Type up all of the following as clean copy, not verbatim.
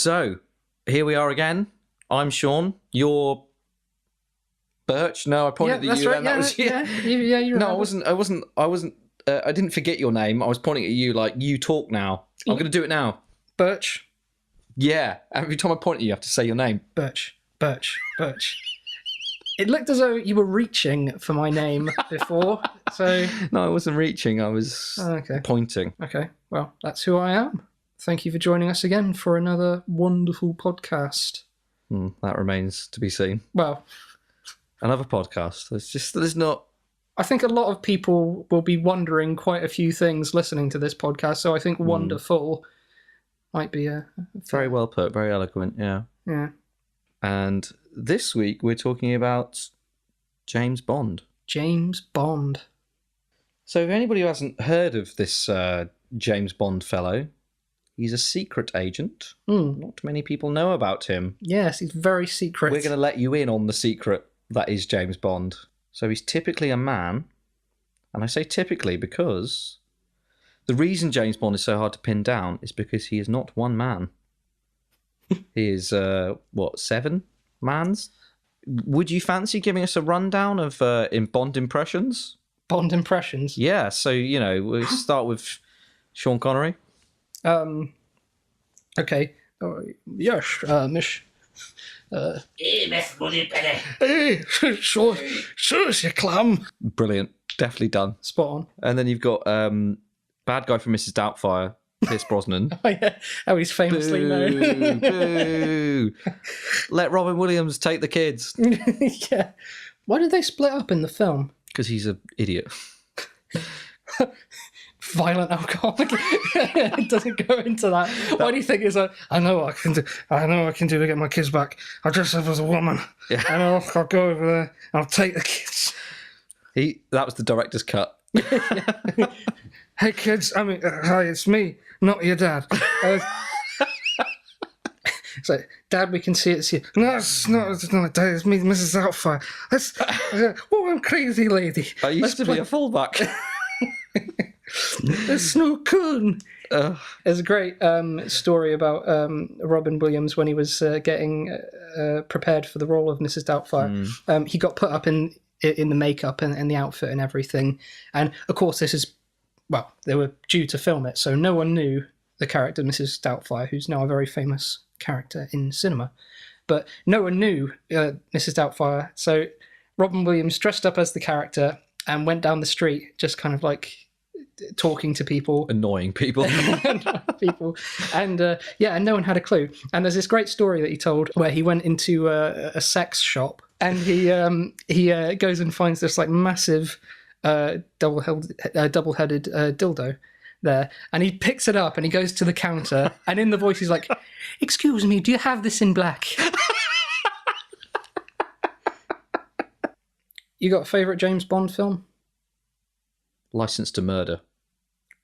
So, here we are again. I'm Sean. You're Birch. No, I pointed at you. Right. That was you. Yeah, you No, I wasn't. I didn't forget your name. I was pointing at you like, you talk now. I'm going to do it now. Birch. Yeah. Every time I point at you, you have to say your name. Birch. It looked as though you were reaching for my name before, so... No, I wasn't reaching. I was pointing. Okay, well, that's who I am. Thank you for joining us again for another wonderful podcast. That remains to be seen. Well... Another podcast. There's not... I think a lot of people will be wondering quite a few things listening to this podcast, so I think wonderful might be a... Very well put, very eloquent, yeah. Yeah. And this week we're talking about James Bond. James Bond. So if anybody who hasn't heard of this James Bond fellow, he's a secret agent. Not many people know about him. Yes, he's very secret. We're going to let you in on the secret that is James Bond. So he's typically a man, and I say typically because the reason James Bond is so hard to pin down is because he is not one man. He is, 7 mans? Would you fancy giving us a rundown of in Bond impressions? Bond impressions? Yeah, so, we'll start with Sean Connery. Okay. Yes, Miss... Hey, Miss Moneypenny. Hey, sure as you clam. Brilliant. Definitely done. Spot on. And then you've got bad guy from Mrs. Doubtfire, Pierce Brosnan. Oh, yeah. How he's famously known. Boo. Let Robin Williams take the kids. Yeah. Why did they split up in the film? Because he's an idiot. Violent alcoholic. It doesn't go into that. Why do you think it's like, I know what I can do to get my kids back. I'll dress up as a woman. Yeah. And I'll go over there and I'll take the kids. That was the director's cut. Hey kids, hi, it's me, not your dad. It's like, Dad, we can see it's you. No, it's not Dad, it's me, Mrs. Doubtfire. I'm crazy lady. I used to be a fullback. It's no coon. There's a great story about Robin Williams when he was getting prepared for the role of Mrs. Doubtfire. He got put up in the makeup and the outfit and everything. And of course, they were due to film it, so no one knew the character Mrs. Doubtfire, who's now a very famous character in cinema. But no one knew Mrs. Doubtfire, so Robin Williams dressed up as the character and went down the street just kind of like talking to people. Annoying people. And no one had a clue. And there's this great story that he told where he went into a sex shop and he goes and finds this like massive double-headed dildo there, and he picks it up and he goes to the counter and in the voice he's like, "Excuse me, do you have this in black?" You got a favourite James Bond film? License to Murder.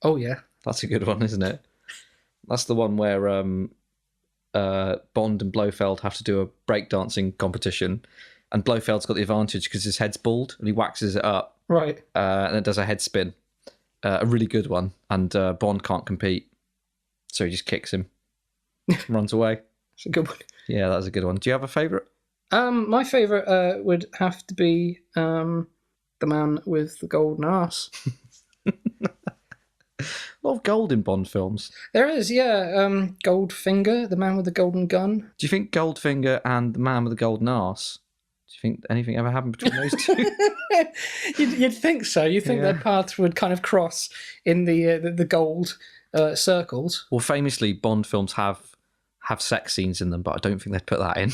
Oh yeah, that's a good one, isn't it? That's the one where Bond and Blofeld have to do a breakdancing competition, and Blofeld's got the advantage because his head's bald and he waxes it up. Right. And it does a head spin. A really good one. And Bond can't compete. So he just kicks him. Runs away. It's a good one. Yeah, that was a good one. Do you have a favourite? My favourite would have to be The Man with the Golden Arse. A lot of gold in Bond films. There is, yeah. Goldfinger, The Man with the Golden Gun. Do you think Goldfinger and The Man with the Golden Arse, do you think anything ever happened between those two? You'd think so. You'd think their paths would kind of cross in the gold circles. Well, famously, Bond films have sex scenes in them, but I don't think they'd put that in.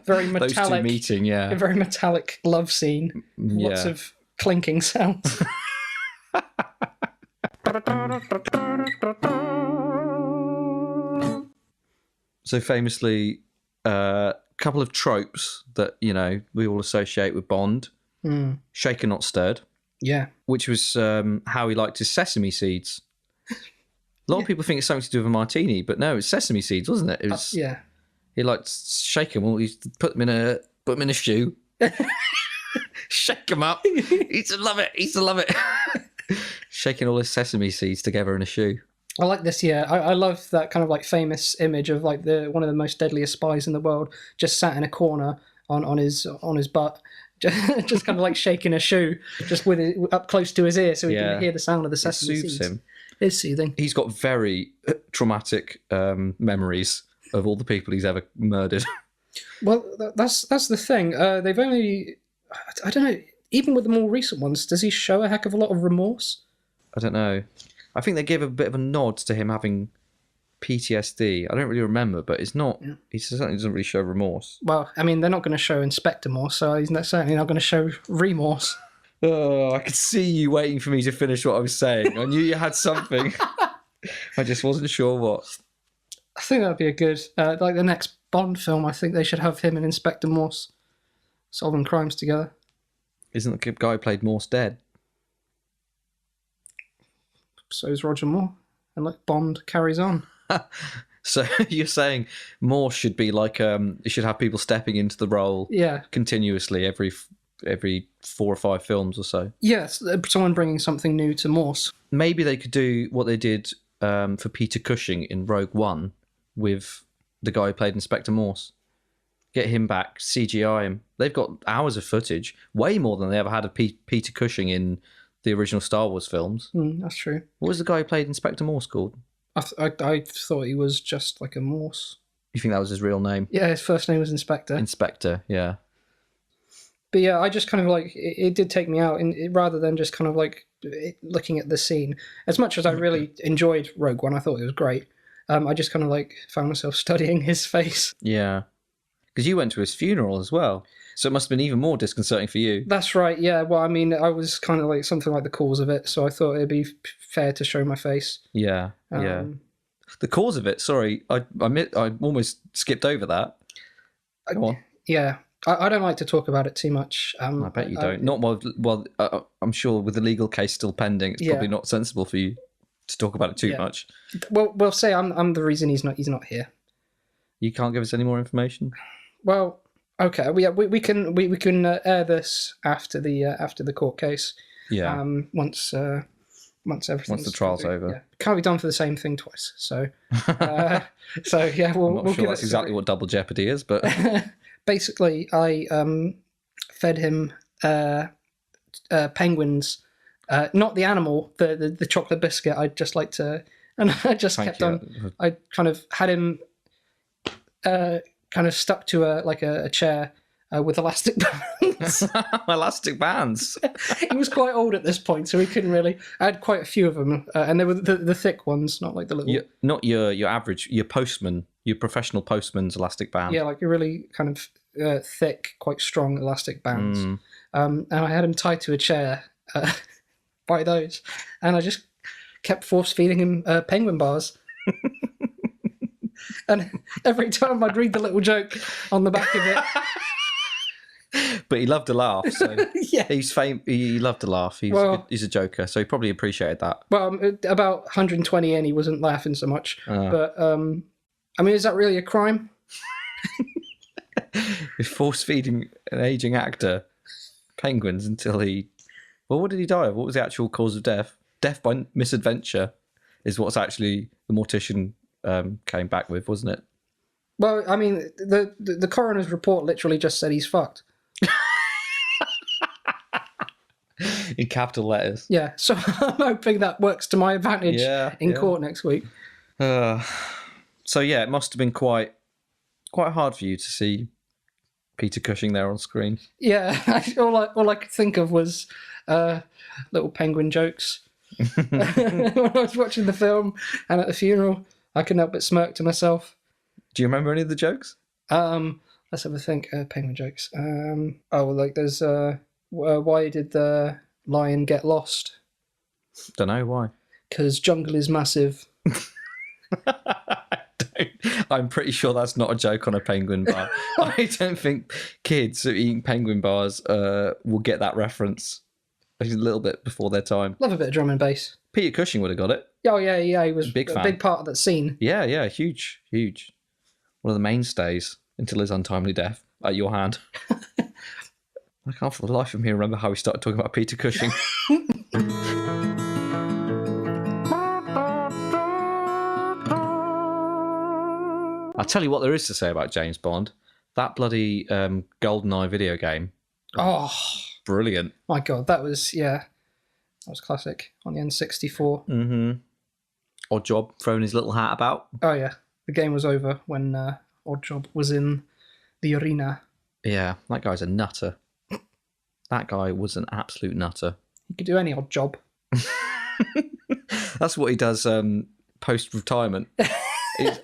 Very metallic. Those two meeting, yeah. A very metallic love scene. Lots of clinking sounds. So famously, a couple of tropes that, we all associate with Bond. Shaken, not stirred. Yeah. Which was how he liked his sesame seeds. A lot of people think it's something to do with a martini, but no, it's sesame seeds, wasn't it? It was. Yeah. He liked shake them. Well, he used to put them in a shoe. Shake them up. He used to love it. Shaking all his sesame seeds together in a shoe. I like this. Yeah, I love that kind of like famous image of like the one of the most deadliest spies in the world, just sat in a corner on his butt, just kind of like shaking a shoe, just with it up close to his ear, so he can hear the sound of the It sesame soothes seeds. him. It's soothing. He's got very traumatic memories of all the people he's ever murdered. Well, that's the thing. They've only, I don't know. Even with the more recent ones, does he show a heck of a lot of remorse? I don't know. I think they give a bit of a nod to him having PTSD. I don't really remember, but it's not. Yeah. He certainly doesn't really show remorse. Well, I mean, they're not going to show Inspector Morse, so he's certainly not going to show remorse. Oh, I could see you waiting for me to finish what I was saying. I knew you had something. I just wasn't sure what. I think that'd be a good, like the next Bond film. I think they should have him and Inspector Morse solving crimes together. Isn't the guy who played Morse dead? So is Roger Moore, and like Bond carries on. So you're saying Morse should be like it should have people stepping into the role, continuously every 4 or 5 films or so. Yes, someone bringing something new to Morse. Maybe they could do what they did for Peter Cushing in Rogue One with the guy who played Inspector Morse. Get him back, CGI him. They've got hours of footage, way more than they ever had of Peter Cushing in the original Star Wars films. That's true. What was the guy who played Inspector Morse called? I thought he was just like a Morse. You think that was his real name? Yeah, his first name was Inspector. Inspector, yeah. But yeah, I just kind of like, it did take me out, and rather than just kind of like looking at the scene. As much as I really enjoyed Rogue One, I thought it was great. I just kind of like found myself studying his face. Yeah. Because you went to his funeral as well. So it must have been even more disconcerting for you. That's right, yeah. Well, I mean, I was kind of like something like the cause of it, so I thought it'd be fair to show my face. Yeah, yeah. The cause of it, sorry, I almost skipped over that. Go on. Yeah, I don't like to talk about it too much. I bet you don't. Not well. I'm sure with the legal case still pending, it's probably not sensible for you to talk about it too much. Well, we'll say I'm the reason he's not here. You can't give us any more information? Well, okay, we can air this after the court case. Yeah. Once the trial's over. Yeah. Can't be done for the same thing twice. So, so yeah, we'll I'm not sure give that's it exactly what double jeopardy is, but basically, I fed him penguins, not the animal, the chocolate biscuit. I'd just like to, and I just kept on. I kind of had him. Kind of stuck to a chair with elastic bands. Elastic bands. He was quite old at this point, so he couldn't really. I had quite a few of them, and they were the thick ones, not like the little. Not your average, your postman, your professional postman's elastic band. Yeah, like a really kind of thick, quite strong elastic bands. And I had him tied to a chair by those, and I just kept force feeding him penguin bars. And every time I'd read the little joke on the back of it. But he loved to laugh, so yeah. He loved to laugh. He's a joker, so he probably appreciated that. Well, about 120 in, he wasn't laughing so much. But, I mean, is that really a crime? He's force-feeding an ageing actor penguins until he... Well, what did he die of? What was the actual cause of death? Death by misadventure is what's actually the mortician... came back with, wasn't it? Well, I mean, the coroner's report literally just said he's fucked. In capital letters. Yeah, so I'm hoping that works to my advantage in court next week. So yeah, it must have been quite hard for you to see Peter Cushing there on screen. Yeah, all I could think of was little penguin jokes. When I was watching the film and at the funeral, I couldn't help but smirk to myself. Do you remember any of the jokes? Let's have a think. Penguin jokes. Like there's why did the lion get lost? Don't know why. Because jungle is massive. I'm pretty sure that's not a joke on a penguin bar. I don't think kids who eating penguin bars will get that reference. A little bit before their time. Love a bit of drum and bass. Peter Cushing would have got it. Oh yeah, he was a big part of that scene. Yeah, huge. One of the mainstays until his untimely death at your hand. I can't for the life of me remember how we started talking about Peter Cushing. I'll tell you what there is to say about James Bond. That bloody GoldenEye video game. Oh, Brilliant. my God, that was classic on the N64. Mm-hmm. Odd Job throwing his little hat about. Oh, yeah. The game was over when Oddjob was in the arena. Yeah, that guy's a nutter. That guy was an absolute nutter. He could do any odd job. That's what he does post-retirement.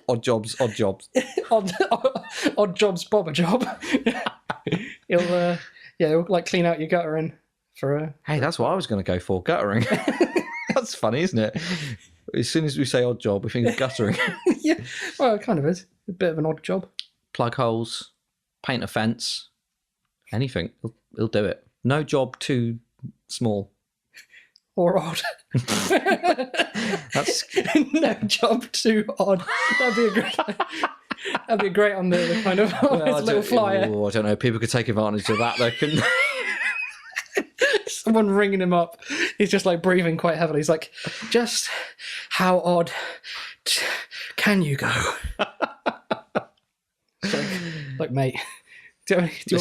Odd jobs. Odd jobs, Bob a job. He'll like clean out your guttering for a... Hey, that's what I was going to go for, guttering. That's funny, isn't it? As soon as we say odd job, we think of guttering. Yeah, well, it kind of is. A bit of an odd job. Plug holes, paint a fence, anything. He'll do it. No job too small. Or odd. That's no job too odd. That'd be great on the kind of his little flyer. I don't know. People could take advantage of that, though, couldn't they? Someone ringing him up. He's just like breathing quite heavily. He's like, just how odd can you go? like, mate, do you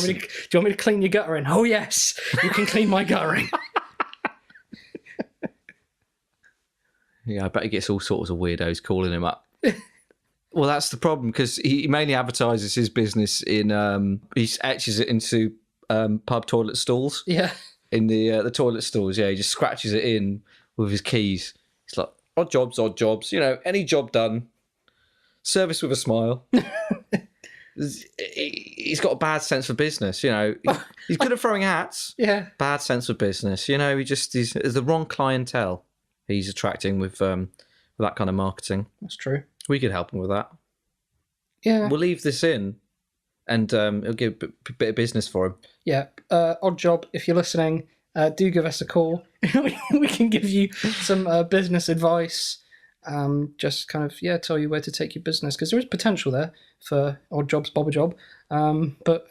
want me to clean your guttering? Oh, yes, you can clean my guttering. Yeah, I bet he gets all sorts of weirdos calling him up. Well, that's the problem, because he mainly advertises his business in... he etches it into pub toilet stalls. Yeah. In the toilet stalls, yeah. He just scratches it in with his keys. It's like, odd jobs. You know, any job done. Service with a smile. He's got a bad sense for business, you know. He's good at throwing hats. Yeah. Bad sense of business. You know, he's the wrong clientele he's attracting with that kind of marketing. That's true. We could help him with that. Yeah. We'll leave this in, and it'll give a bit of business for him. Yeah. Odd job, if you're listening, do give us a call. We can give you some business advice. Just kind of, tell you where to take your business, because there is potential there for Odd Jobs, Bob a job. But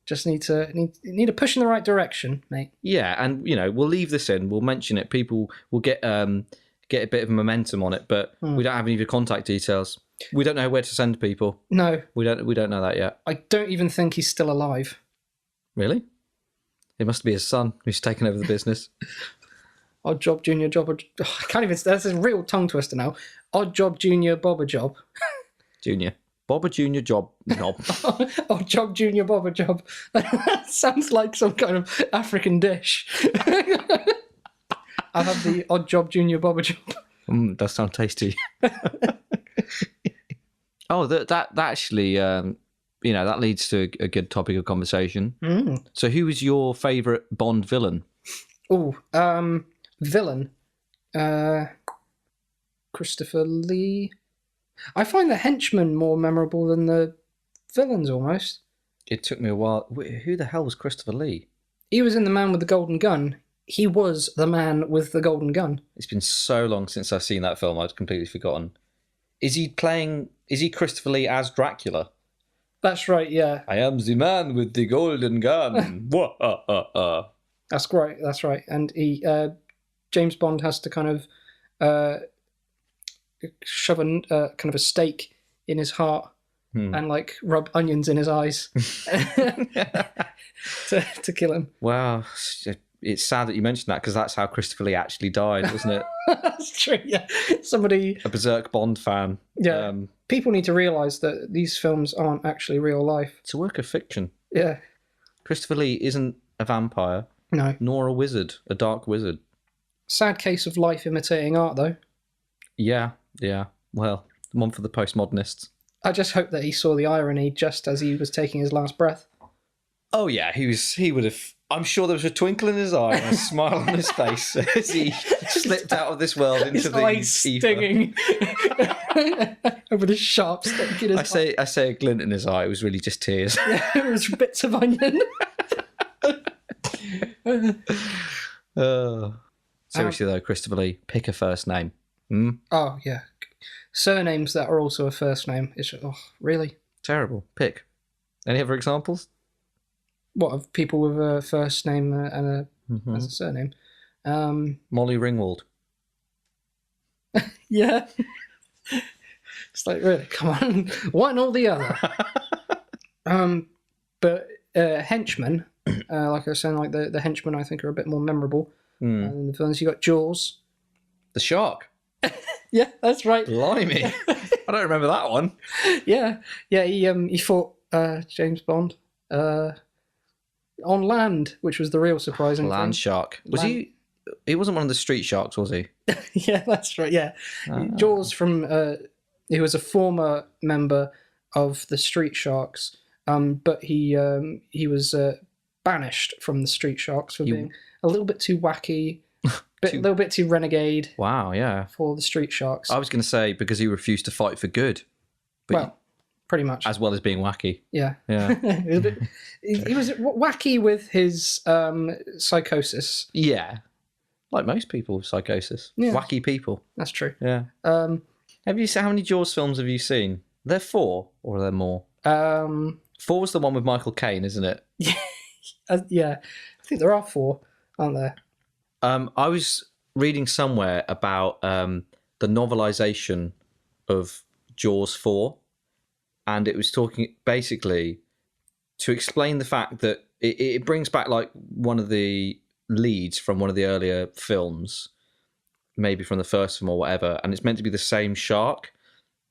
just need a push in the right direction, mate. Yeah, and, you know, we'll leave this in. We'll mention it. People will get a bit of momentum on it, but we don't have any of your contact details. We don't know where to send people. No. We don't know that yet. I don't even think he's still alive. Really? It must be his son who's taken over the business. Odd Job, Junior Job. I can't even... That's a real tongue twister now. Odd Job, Junior, Bob a job. Junior. Bob a junior job knob. Odd Job, Junior, Bob a job. That sounds like some kind of African dish. I have the Odd Job, Junior, Bob a job. Does sound tasty. Oh, that actually, you know, that leads to a good topic of conversation. So who was your favourite Bond villain? Oh, villain. Christopher Lee. I find the henchmen more memorable than the villains, almost. It took me a while. Who the hell was Christopher Lee? He was in The Man with the Golden Gun. He was the man with the golden gun. It's been so long since I've seen that film, I'd completely forgotten. Is he Christopher Lee as Dracula? That's right, yeah. I am the man with the golden gun. That's right. And James Bond has to kind of shove kind of a stake in his heart and like rub onions in his eyes to kill him. Wow. It's sad that you mentioned that, because that's how Christopher Lee actually died, wasn't it? That's true, yeah. A berserk Bond fan. Yeah. People need to realise that these films aren't actually real life. It's a work of fiction. Yeah. Christopher Lee isn't a vampire. No. Nor a wizard, a dark wizard. Sad case of life imitating art, though. Yeah. Well, one for the postmodernists. I just hope that he saw the irony just as he was taking his last breath. Oh yeah, he would have. I'm sure there was a twinkle in his eye and a smile on his face as he slipped out of this world into his the eyes ether. Stinging over the sharp stick in his eye. I say a glint in his eye. It was really just tears. Yeah, it was bits of onion. Seriously though, Christopher Lee, pick a first name. Oh yeah, surnames that are also a first name. It's really terrible. Pick. Any other examples? What, of people with a first name and as a surname? Molly Ringwald. Yeah. It's like, really, come on, one or the other. But henchmen, like I was saying, like the henchmen, I think are a bit more memorable than the villains. You got Jaws. The shark. Yeah, that's right. Blimey. I don't remember that one. Yeah. He fought James Bond on land, which was the real surprising Land thing. shark. Was he? He wasn't one of the street sharks, was he? Yeah, that's right. Yeah, Jaws from he was a former member of the Street Sharks, but he was banished from the Street Sharks for being a little bit too wacky, a little bit too renegade. Wow, yeah. For the Street Sharks. I was going to say because he refused to fight for good. But well, pretty much. As well as being wacky. Yeah. Yeah. he was wacky with his psychosis. Yeah. Like most people with psychosis. Yeah. Wacky people. That's true. Yeah. Have you seen, how many Jaws films have you seen? Are there 4 or are there more? 4 was the one with Michael Caine, isn't it? Yeah. I think there are 4, aren't there? I was reading somewhere about the novelisation of Jaws 4, and it was talking basically to explain the fact that it brings back like one of the leads from one of the earlier films, maybe from the first film or whatever, and it's meant to be the same shark.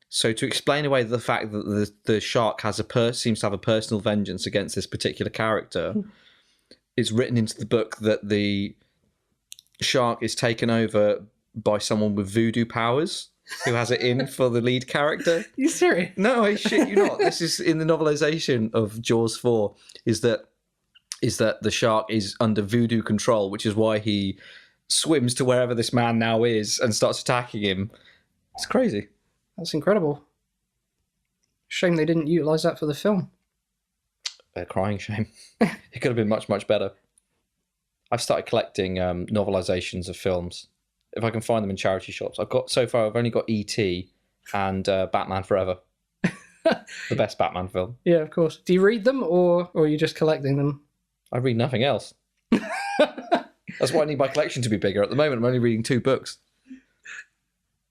So to explain away the fact that the shark has seems to have a personal vengeance against this particular character, it's written into the book that the shark is taken over by someone with voodoo powers who has it in for the lead character. You serious? No, I shit you not. This is in the novelisation of Jaws 4, is that the shark is under voodoo control, which is why he swims to wherever this man now is and starts attacking him. It's crazy. That's incredible. Shame they didn't utilise that for the film. A crying shame. It could have been much, much better. I've started collecting novelisations of films. If I can find them in charity shops. I've only got E.T. and Batman Forever. The best Batman film. Yeah, of course. Do you read them or are you just collecting them? I read nothing else. That's why I need my collection to be bigger. At the moment, I'm only reading 2 books.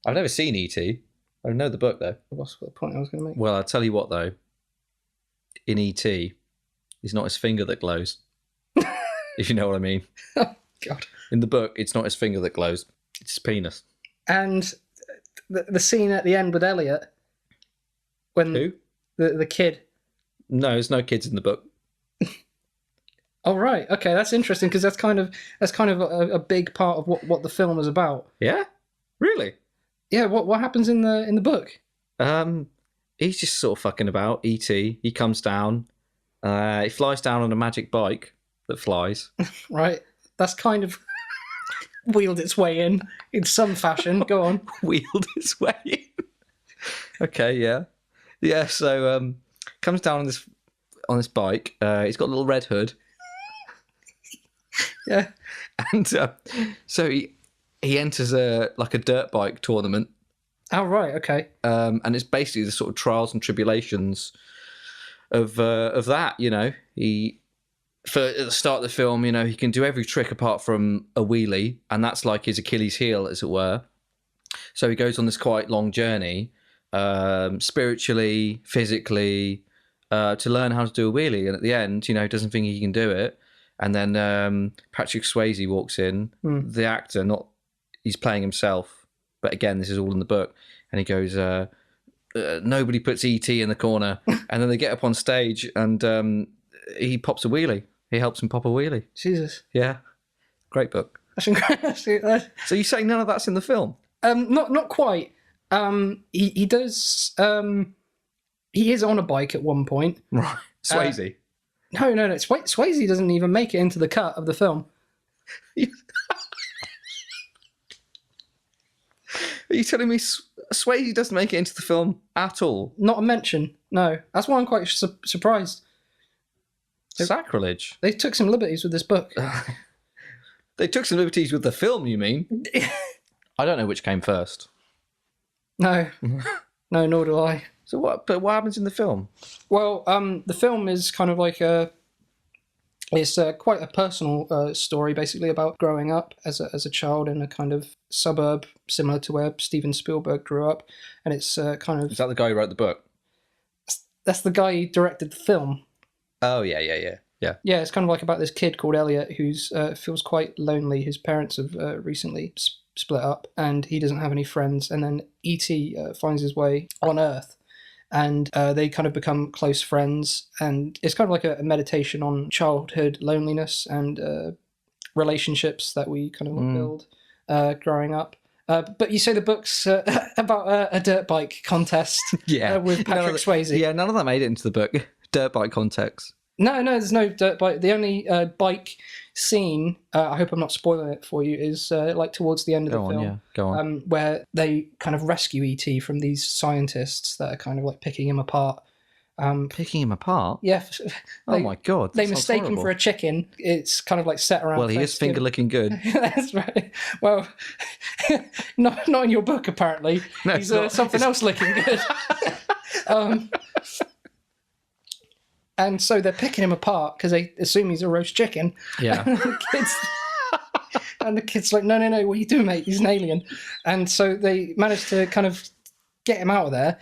I've never seen E.T. I know the book, though. What's the point I was going to make? Well, I'll tell you what, though. In E.T., it's not his finger that glows. If you know what I mean. Oh, God. In the book, it's not his finger that glows. It's his penis. And the scene at the end with Elliot, when Who? The kid. No, there's no kids in the book. Oh right, okay, that's interesting because that's kind of a big part of what the film is about. Yeah, really. Yeah, what happens in the book? He's just sort of fucking about. E.T. He comes down. He flies down on a magic bike that flies. Right, that's kind of wheeled its way in some fashion. Go on. Wheeled its way in. Okay, yeah. Yeah, so comes down on this bike. He's got a little red hood. Yeah. And so he enters a dirt bike tournament. Oh, right, okay. And it's basically the sort of trials and tribulations of that, you know. At the start of the film, you know, he can do every trick apart from a wheelie, and that's like his Achilles heel, as it were. So he goes on this quite long journey, spiritually, physically, to learn how to do a wheelie. And at the end, you know, he doesn't think he can do it. And then Patrick Swayze walks in, the actor, he's playing himself. But again, this is all in the book. And he goes, nobody puts E.T. in the corner. And then they get up on stage and he pops a wheelie. He helps him pop a wheelie. Jesus. Yeah. Great book. That's incredible. So you saying none of that's in the film? Not quite. He does. He is on a bike at one point. Right. Swayze. No. Swayze doesn't even make it into the cut of the film. Are you telling me Swayze doesn't make it into the film at all? Not a mention. No. That's why I'm quite surprised. Sacrilege. They took some liberties with this book. They took some liberties with the film, you mean? I don't know which came first. No. No, nor do I. So what? But what happens in the film? Well, the film is kind of like It's quite a personal story, basically, about growing up as a child in a kind of suburb similar to where Steven Spielberg grew up. And it's kind of... Is that the guy who wrote the book? That's the guy who directed the film. Oh, yeah. Yeah, it's kind of like about this kid called Elliot who's feels quite lonely. His parents have recently split up, and he doesn't have any friends. And then E.T. Finds his way on Earth, and they kind of become close friends. And it's kind of like a meditation on childhood loneliness and relationships that we kind of build growing up. But you say the book's about a dirt bike contest with Patrick Swayze. Yeah, none of that made it into the book. Dirt bike context. No, there's no dirt bike. The only bike scene, I hope I'm not spoiling it for you, is like towards the end of the film. Go on. Where they kind of rescue E.T. from these scientists that are kind of like picking him apart. Picking him apart? Yeah. Oh my God. They mistake him for a chicken. It's kind of like set around. Well, he is finger licking good. That's right. Well, not in your book, apparently. No, he's something else licking good. And so they're picking him apart because they assume he's a roast chicken. Yeah. And the kid's like, no, what are you doing, mate? He's an alien. And so they manage to kind of get him out of there,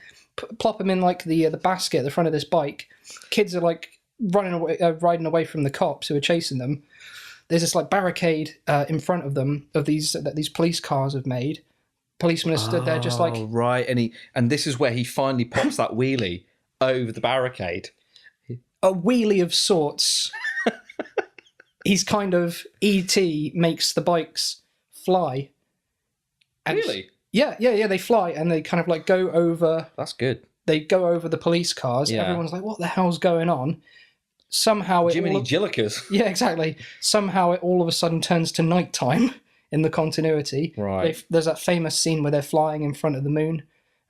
plop him in like the basket at the front of this bike. Kids are like riding away from the cops who are chasing them. There's this like barricade in front of them that these police cars have made. Policemen are stood there just like... right. And this is where he finally pops that wheelie over the barricade. A wheelie of sorts. He's kind of... E.T. makes the bikes fly. And really? Yeah, they fly and they kind of like go over... That's good. They go over the police cars. Yeah. Everyone's like, what the hell's going on? Somehow it... Jiminy Jillikers. Yeah, exactly. Somehow it all of a sudden turns to nighttime in the continuity. Right. There's that famous scene where they're flying in front of the moon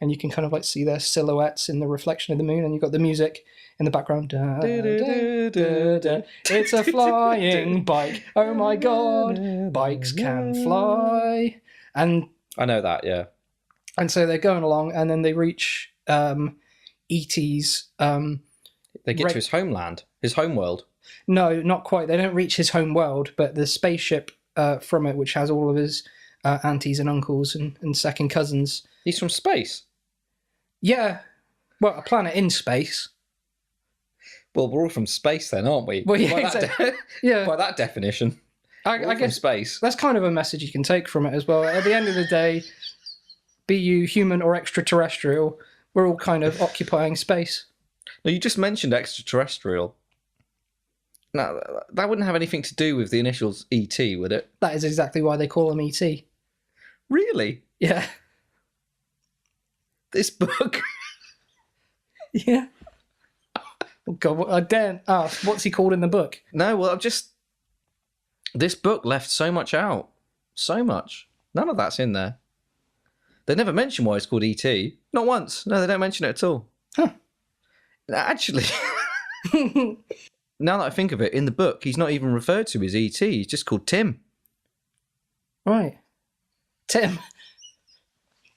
and you can kind of like see their silhouettes in the reflection of the moon, and you've got the music in the background. Da, da, da, da. It's a flying bike. Oh my God, bikes can fly. And I know that, yeah. And so they're going along, and then they reach E.T.'s... they get to his homeland, his homeworld. No, not quite. They don't reach his home world, but the spaceship from it, which has all of his aunties and uncles and second cousins. He's from space? Yeah. Well, a planet in space. Well, we're all from space then, aren't we? Well, yeah, by, exactly. by that definition. I guess from space. That's kind of a message you can take from it as well. At the end of the day, be you human or extraterrestrial, we're all kind of occupying space. Now, you just mentioned extraterrestrial. Now, that wouldn't have anything to do with the initials E.T., would it? That is exactly why they call him E.T. Really? Yeah. This book? Yeah. Oh God, I daren't ask. What's he called in the book? No, well, this book left so much out. So much. None of that's in there. They never mention why it's called E.T. Not once. No, they don't mention it at all. Huh. Actually, now that I think of it, in the book, he's not even referred to as E.T. He's just called Tim. Right. Tim.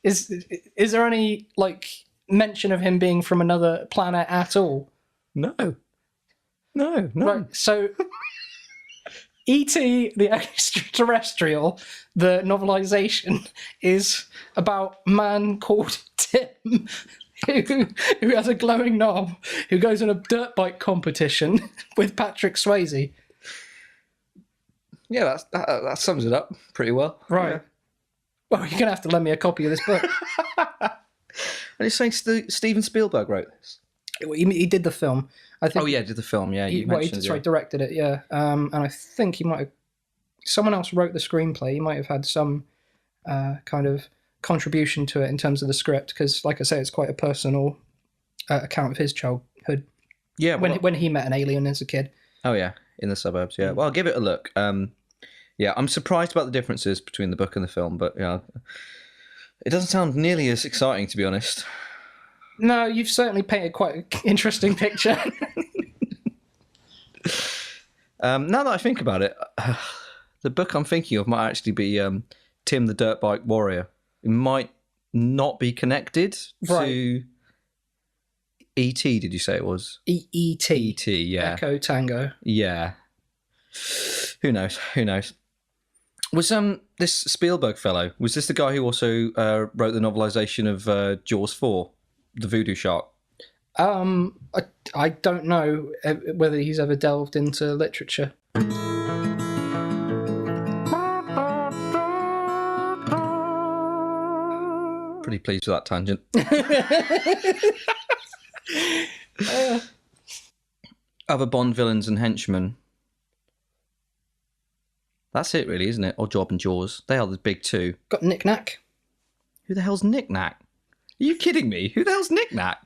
Is there any, like, mention of him being from another planet at all? No. Right, so... E.T. the Extraterrestrial, the novelisation, is about a man called Tim who has a glowing knob who goes on a dirt bike competition with Patrick Swayze. Yeah, that sums it up pretty well. Right. Yeah. Well, you're going to have to lend me a copy of this book. And you're saying Steven Spielberg wrote this? He did the film. I think. Oh yeah, did the film? Yeah, he directed it. Yeah, and I think he might have. Someone else wrote the screenplay. He might have had some kind of contribution to it in terms of the script, because, like I say, it's quite a personal account of his childhood. Yeah, when he met an alien as a kid. Oh yeah, in the suburbs. Yeah, well, I'll give it a look. Yeah, I'm surprised about the differences between the book and the film, but yeah, it doesn't sound nearly as exciting, to be honest. No, you've certainly painted quite an interesting picture. Now that I think about it, the book I'm thinking of might actually be Tim the Dirt Bike Warrior. It might not be connected to E.T., did you say it was? E.T. E.T., yeah. Echo Tango. Yeah. Who knows? Who knows? Was this Spielberg fellow? Was this the guy who also wrote the novelisation of Jaws 4, the Voodoo Shark? I don't know whether he's ever delved into literature. Pretty pleased with that tangent. Other Bond villains and henchmen. That's it, really, isn't it? Oddjob and Jaws. They are the big two. Got Knick-Knack. Who the hell's Knick-Knack? Are you kidding me? Who the hell's Knick-Knack?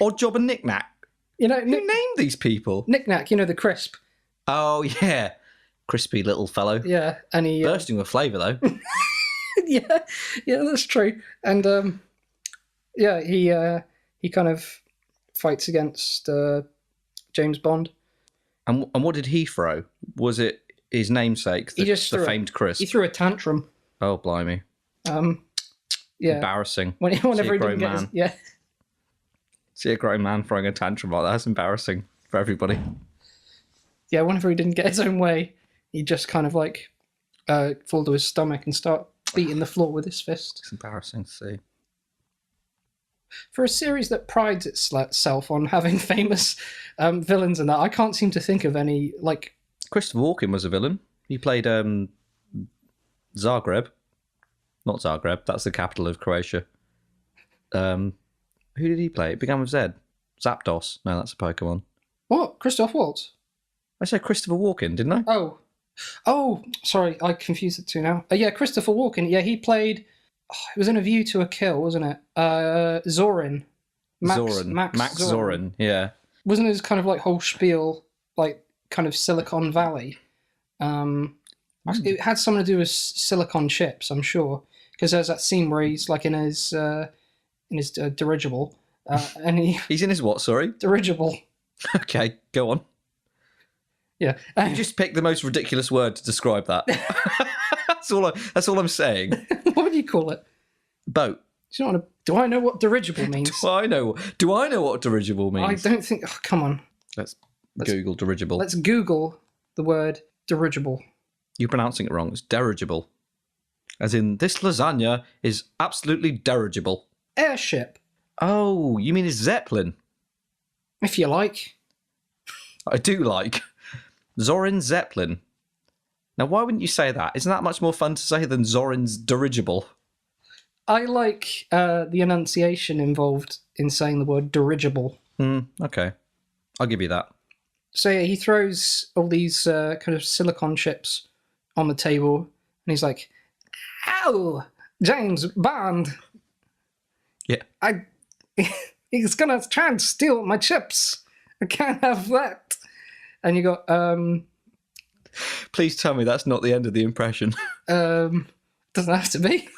Oddjob and Knick-Knack. You know, Who named these people? Knick-Knack, you know, the crisp. Oh, yeah. Crispy little fellow. Yeah, and he... Bursting with flavour, though. yeah, that's true. And, he kind of fights against James Bond. And what did he throw? Was it his namesake, the famed Crisp? He threw a tantrum. Oh, blimey. Yeah. Embarrassing. Whenever he didn't get his... Yeah. See a grown man throwing a tantrum like that. That's embarrassing for everybody. Yeah, whenever he didn't get his own way, he'd just kind of like fall to his stomach and start beating the floor with his fist. It's embarrassing to see. For a series that prides itself on having famous villains and that, I can't seem to think of any, like... Christopher Walken was a villain. He played Zagreb. Not Zagreb, that's the capital of Croatia. Who did he play? It began with Z. Zapdos. No, that's a Pokemon. What? Christoph Waltz? I said Christopher Walken, didn't I? Oh, sorry, I confused the two now. Yeah, Christopher Walken. Yeah, he played... it was in A View to a Kill, wasn't it? Zorin. Max Zorin, yeah. Wasn't his kind of like whole spiel like kind of Silicon Valley? It had something to do with silicon chips, I'm sure, because there's that scene where he's like in his dirigible, and he's in his what? Sorry, dirigible. Okay, go on. Yeah, you just picked the most ridiculous word to describe that. That's all I'm saying. What would you call it? Boat. Do I know what dirigible means? Do I know what dirigible means? I don't think. Oh, come on. Let's Google dirigible. Let's Google the word dirigible. You're pronouncing it wrong. It's dirigible. As in, this lasagna is absolutely dirigible. Airship. Oh, you mean it's Zeppelin? If you like. I do like. Zorin Zeppelin. Now, why wouldn't you say that? Isn't that much more fun to say than Zorin's dirigible? I like the enunciation involved in saying the word dirigible. Okay. I'll give you that. So yeah, he throws all these kind of silicon chips on the table, and he's like, "Ow, James Bond! Yeah, he's gonna try and steal my chips. I can't have that." And you got, please tell me that's not the end of the impression. Doesn't have to be.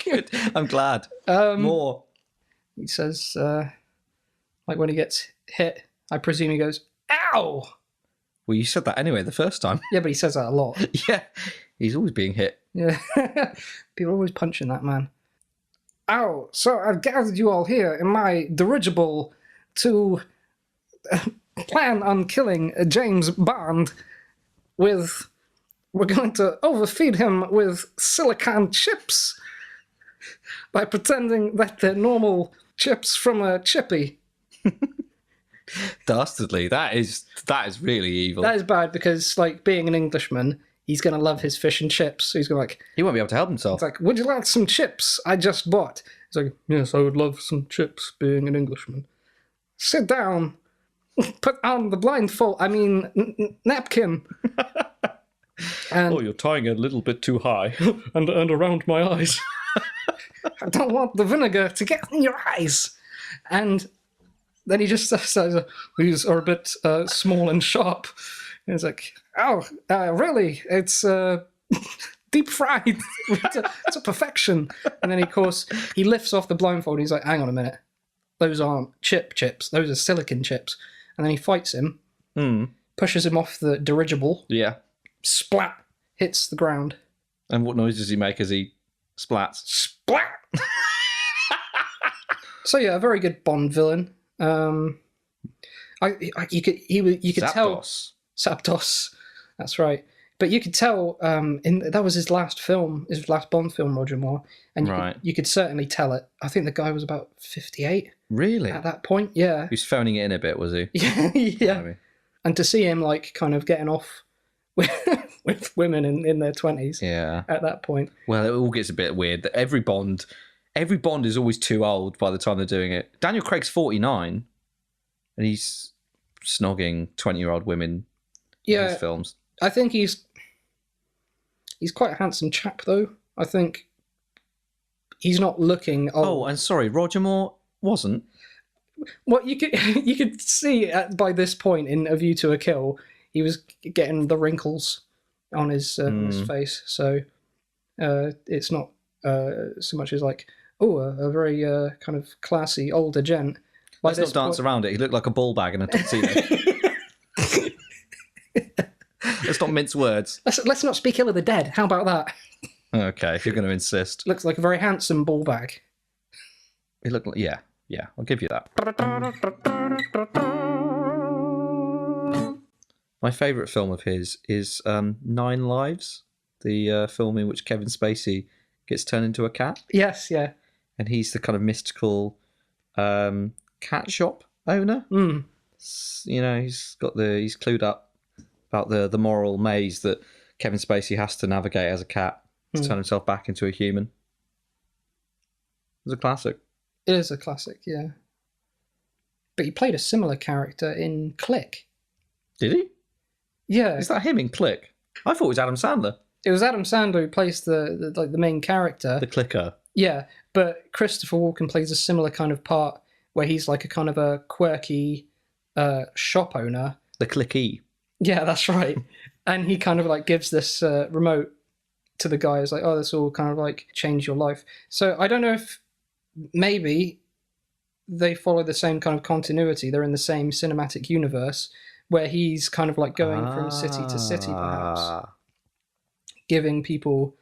Good. I'm glad. More. He says, like when he gets hit, I presume he goes, "Ow!" Well, you said that anyway the first time. Yeah, but he says that a lot. Yeah, he's always being hit. Yeah, people are always punching that man. "Ow! So I've gathered you all here in my dirigible to plan on killing James Bond with... We're going to overfeed him with silicon chips by pretending that they're normal chips from a chippy." Dastardly. That is really evil. That is bad because, like, being an Englishman, he's going to love his fish and chips. So he's going to like... He won't be able to help himself. It's like, "Would you like some chips I just bought?" He's like, "Yes, I would love some chips, being an Englishman." "Sit down. Put on the blindfold. I mean, napkin." And, "Oh, you're tying it a little bit too high." and around my eyes. "I don't want the vinegar to get in your eyes." And then he just says, "These are a bit small and sharp." And he's like, "Oh, really? It's deep fried. It's a perfection." And then, of course, he lifts off the blindfold. And he's like, "Hang on a minute. Those aren't chips. Those are silicon chips." And then he fights him, pushes him off the dirigible. Yeah. Splat. Hits the ground. And what noise does he make as he splats? Splat! So yeah, a very good Bond villain. You could tell Zapdos. That's right. But you could tell that was his last film, his last Bond film, Roger Moore, and you could certainly tell it. I think the guy was about 58. Really? At that point, yeah. He was phoning it in a bit, was he? Yeah. And to see him like kind of getting off with women in their 20s. Yeah. At that point. Well, it all gets a bit weird. Every Bond is always too old by the time they're doing it. Daniel Craig's 49, and he's snogging 20-year-old women in his films. I think he's quite a handsome chap, though. I think he's not looking old. Oh, and sorry, Roger Moore wasn't. Well, you could see by this point in A View to a Kill, he was getting the wrinkles on his face. So it's not so much as like, a very kind of classy older gent. Let's not dance around it. He looked like a ball bag in a tuxedo. Let's not mince words. Let's not speak ill of the dead. How about that? Okay, if you're going to insist. Looks like a very handsome ball bag. It looked like, yeah, I'll give you that. My favourite film of his is 9 Lives, the film in which Kevin Spacey gets turned into a cat. Yes, yeah. And he's the kind of mystical cat shop owner. Mm. He's clued up about the moral maze that Kevin Spacey has to navigate as a cat to turn himself back into a human. It was a classic. It is a classic, yeah. But he played a similar character in Click. Did he? Yeah. Is that him in Click? I thought it was Adam Sandler. It was Adam Sandler who plays the main character. The clicker. Yeah, but Christopher Walken plays a similar kind of part where he's like a kind of a quirky shop owner. The clicky. Yeah, that's right. And he kind of like gives this remote to the guy. It's like, oh, this will kind of like change your life. So I don't know if maybe they follow the same kind of continuity. They're in the same cinematic universe where he's kind of like going from city to city, perhaps, giving people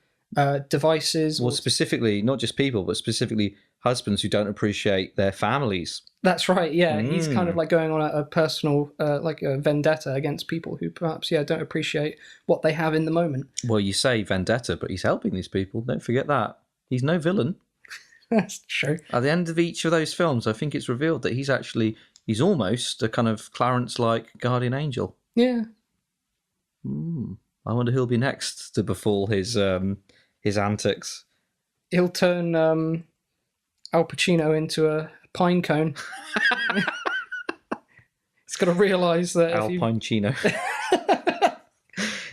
devices. Well, specifically, not just people, but specifically husbands who don't appreciate their families. That's right, yeah. He's kind of like going on a personal, like a vendetta against people who perhaps, don't appreciate what they have in the moment. Well, you say vendetta, but he's helping these people. Don't forget that. He's no villain. That's true. At the end of each of those films, I think it's revealed that he's almost a kind of Clarence-like guardian angel. Yeah. I wonder who'll be next to befall his antics. He'll turn Al Pacino into a pine cone. He's got to realise that Alpine Chino.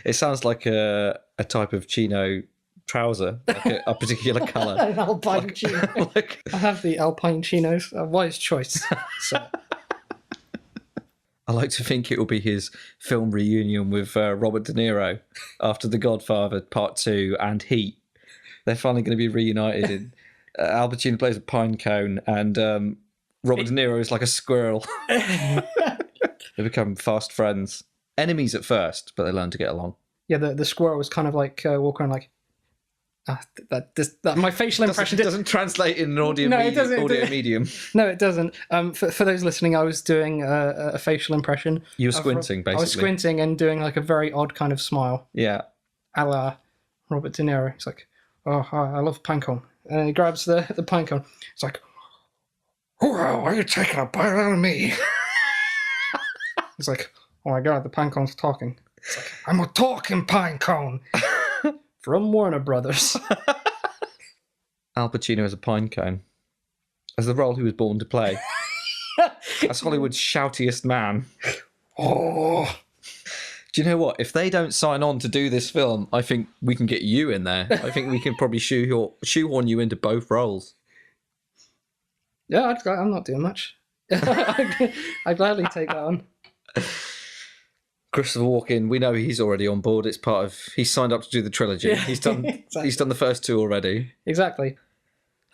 It sounds like a type of chino trouser, like a particular colour. An Alpine Chino. I have the Alpine Chinos. A wise choice. So. I like to think it will be his film reunion with Robert De Niro after The Godfather Part 2 and Heat. They're finally going to be reunited. In Al Pacino plays a pine cone and Robert De Niro is like a squirrel. They become fast friends. Enemies at first, but they learn to get along. Yeah, the squirrel was kind of like walking around like, my facial impression doesn't translate in an audio medium. No, it doesn't. For those listening, I was doing a facial impression. You were squinting, basically. I was squinting and doing like a very odd kind of smile. Yeah. A la Robert De Niro. He's like, oh, I love pinecone. And he grabs the pinecone. It's like, oh, why are you taking a bite out of me? He's like, oh my God, the pinecone's talking. It's like, I'm a talking pinecone. From Warner Brothers. Al Pacino as a pine cone. As the role he was born to play. As Hollywood's shoutiest man. Oh. Do you know what? If they don't sign on to do this film, I think we can get you in there. I think we can probably shoehorn you into both roles. Yeah, I'm not doing much. I'd gladly take that on. Christopher Walken, we know he's already on board. He's signed up to do the trilogy. Yeah, he's done exactly. He's done the first 2 already. Exactly.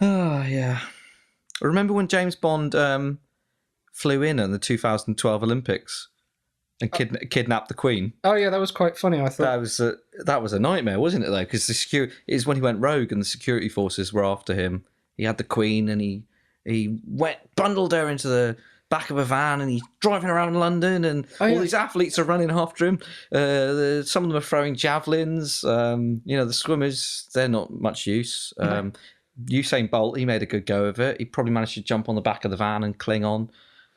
Yeah. Remember when James Bond flew in at the 2012 Olympics and kidnapped the Queen? Oh yeah, that was quite funny, I thought. That was a nightmare, wasn't it though? Because it was when he went rogue and the security forces were after him. He had the Queen and he bundled her into the back of a van and he's driving around London and all these athletes are running after him. Some of them are throwing javelins. The swimmers, they're not much use. Usain Bolt, he made a good go of it. He probably managed to jump on the back of the van and cling on.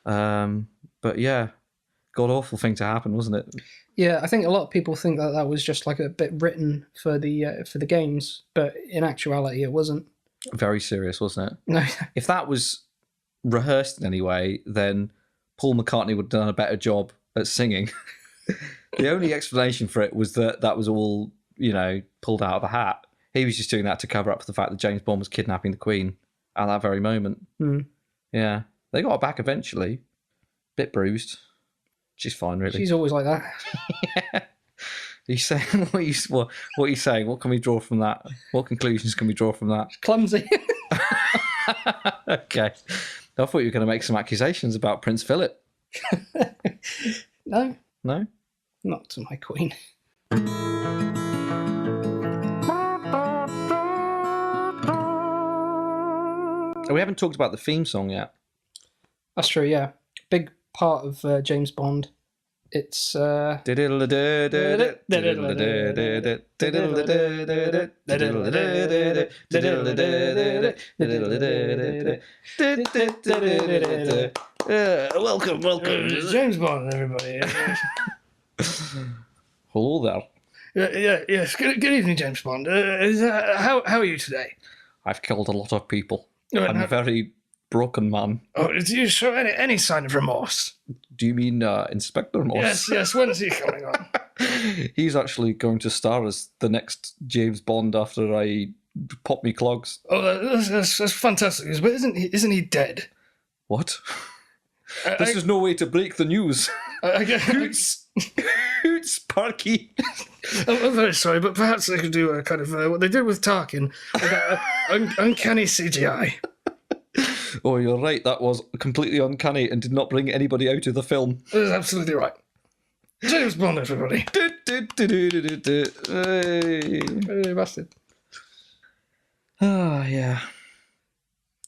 But yeah, god awful thing to happen, wasn't it? Yeah, I think a lot of people think that was just like a bit written for the games, but in actuality, it wasn't. Very serious, wasn't it? No. If that was rehearsed in any way, then Paul McCartney would have done a better job at singing. The only explanation for it was that was all, pulled out of a hat. He was just doing that to cover up for the fact that James Bond was kidnapping the Queen at that very moment. Yeah. They got her back eventually. Bit bruised. She's fine, really. She's always like that. Yeah. He's saying what are you saying? What can we draw from that? What conclusions can we draw from that? Clumsy. Okay. I thought you were going to make some accusations about Prince Philip. No. No? Not to my Queen. We haven't talked about the theme song yet. That's true, yeah. Big part of James Bond. It's welcome. James Bond, everybody. Hello there. Yes. Good evening, James Bond. How are you today? I've killed a lot of people. I'm a very broken man. Oh, do you show any sign of remorse? Do you mean Inspector Morse? Yes. When is he coming on? He's actually going to star as the next James Bond after I pop me clogs. Oh, that's fantastic. But isn't he dead? What? This is no way to break the news. Hoots, Sparky. I'm very sorry, but perhaps they could do a kind of what they did with Tarkin, uncanny CGI. Oh, you're right. That was completely uncanny and did not bring anybody out of the film. That is absolutely right. James Bond, everybody. Hey, bastard. Ah, yeah.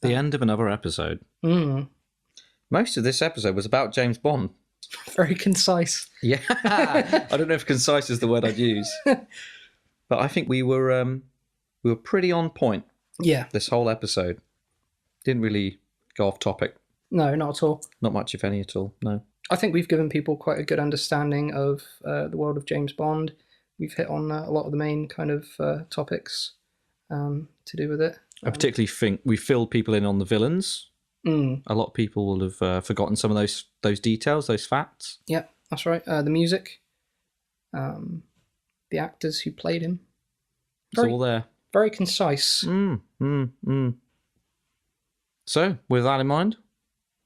The end of another episode. Most of this episode was about James Bond. Very concise. Yeah. I don't know if concise is the word I'd use. But I think we were pretty on point. Yeah. This whole episode. Didn't really go off topic. No, not at all. Not much, if any, at all. No. I think we've given people quite a good understanding of the world of James Bond. We've hit on a lot of the main kind of topics to do with it. I particularly think we filled people in on the villains. A lot of people will have forgotten some of those details, those facts. Yeah, that's right. The music, the actors who played him. It's all there. Very concise. So, with that in mind,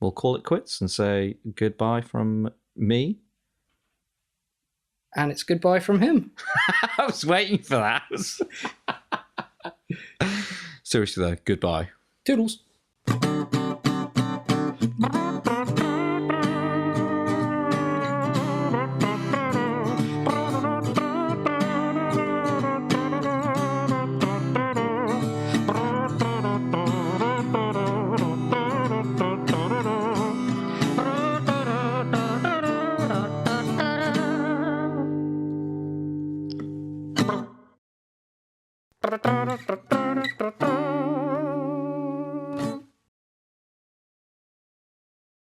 we'll call it quits and say goodbye from me. And it's goodbye from him. I was waiting for that. Seriously though, goodbye. Toodles. Da da da da da da da.